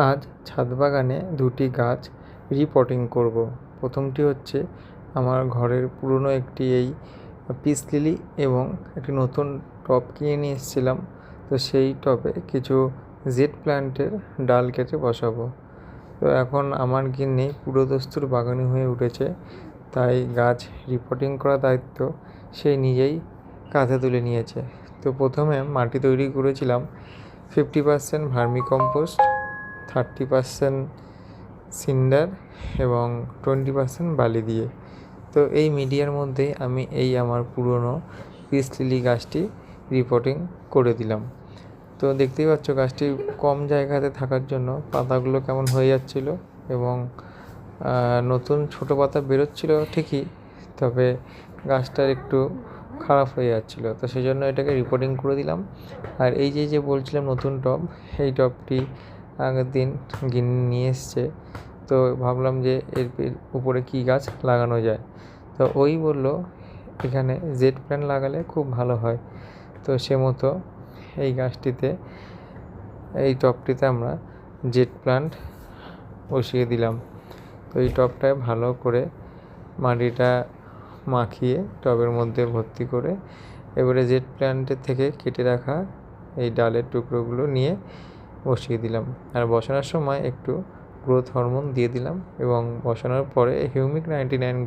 আজ ছাদ বাগানে দুটি গাছ রিপোর্টিং করব। প্রথমটি হচ্ছে আমার ঘরের পুরনো একটি পিস লিলি এবং একটি নতুন টব কিনে নিয়ে এসেছিলাম। তো সেই টবে কিছু জেড প্ল্যান্টের ডাল কেটে বসাবো। তো এখন আমার গিন্নি পুরোদস্তুর বাগানি হয়ে উঠেছে, তাই গাছ রিপোর্টিং করার দায়িত্ব সে নিজেই কাঁধে তুলে নিয়েছে। তো প্রথমে মাটি তৈরি করেছিলাম 50% ভার্মিকম্পোস্ট, 30% সিন্ডার এবং 20% বালি দিয়ে। তো এই মিডিয়ার মধ্যেই আমি আমার পুরনো পিস লিলি গাছটি রিপোর্টিং করে দিলাম। তো দেখতেই পাচ্ছ গাছটি কম জায়গাতে থাকার জন্য পাতাগুলো কেমন হয়ে যাচ্ছিল এবং নতুন ছোটো পাতা বেরোচ্ছিল ঠিকই, তবে গাছটার একটু খারাপ হয়ে যাচ্ছিলো। তো সেই জন্য এটাকে রিপোর্টিং করে দিলাম। আর এই যে বলছিলাম নতুন টব, এই টবটি আগের দিন গিন্নি নিয়ে এসছে। তো ভাবলাম যে এর উপরে কী গাছ লাগানো যায়। তো ওই বললো এখানে জেড প্ল্যান্ট লাগালে খুব ভালো হয়। তো সে মতো এই গাছটিতে, এই টবটিতে আমরা জেড প্ল্যান্ট বসিয়ে দিলাম। তো এই টবটায় ভালো করে মাটিটা মাখিয়ে টবের মধ্যে ভর্তি করে এবারে জেড প্ল্যান্টের থেকে কেটে রাখা এই ডালের টুকরোগুলো নিয়ে বসিয়ে দিলাম। আর বসানোর সময় একটু গ্রোথ হরমোন দিয়ে দিলাম এবং বসানোর পরে হিউমিক 99